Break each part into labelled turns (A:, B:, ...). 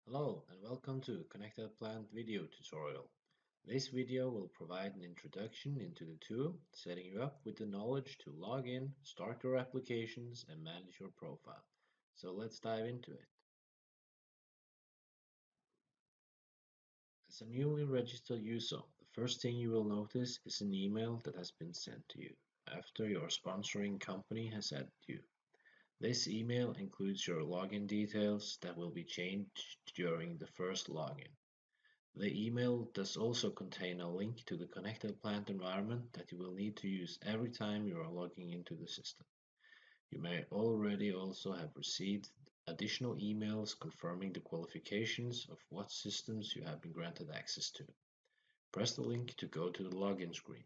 A: Hello and welcome to Connected Plant video tutorial. This video will provide an introduction into the tool, setting you up with the knowledge to log in, start your applications and manage your profile. So let's dive into it. As a newly registered user, the first thing you will notice is an email that has been sent to you after your sponsoring company has added you. This email includes your login details that will be changed during the first login. The email does also contain a link to the connected plant environment that you will need to use every time you are logging into the system. You may already also have received additional emails confirming the qualifications of what systems you have been granted access to. Press the link to go to the login screen.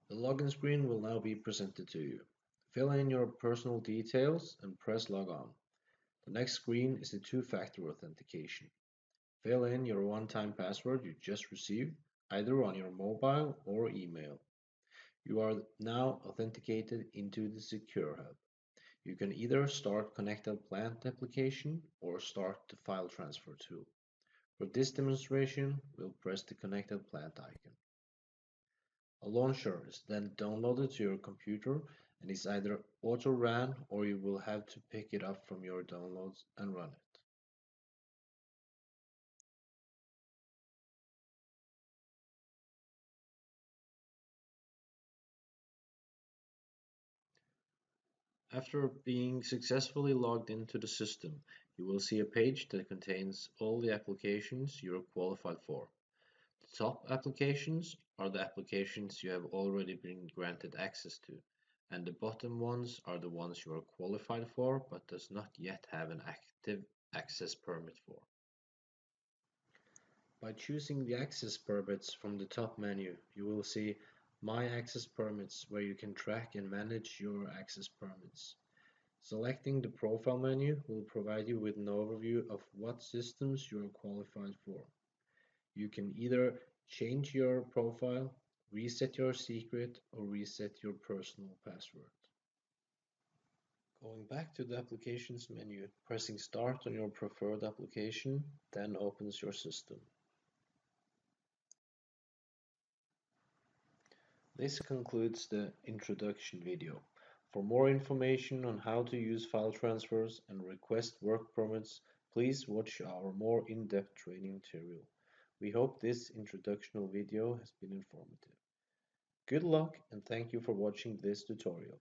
A: The login screen will now be presented to you. Fill in your personal details and press log on. The next screen is the two-factor authentication. Fill in your one-time password you just received, either on your mobile or email. You are now authenticated into the Secure Hub. You can either start Connected Plant application or start the file transfer tool. For this demonstration, we'll press the Connected Plant icon. A launcher is then downloaded to your computer and is either auto-ran or you will have to pick it up from your downloads and run it. After being successfully logged into the system, you will see a page that contains all the applications you are qualified for. The top applications are the applications you have already been granted access to, and the bottom ones are the ones you are qualified for but does not yet have an active access permit for. By choosing the access permits from the top menu, you will see My Access Permits where you can track and manage your access permits. Selecting the Profile menu will provide you with an overview of what systems you are qualified for. You can either change your profile, reset your secret, or reset your personal password. Going back to the Applications menu, pressing Start on your preferred application then opens your system. This concludes the introduction video. For more information on how to use file transfers and request work permits, please watch our more in-depth training material. We hope this introductional video has been informative. Good luck and thank you for watching this tutorial.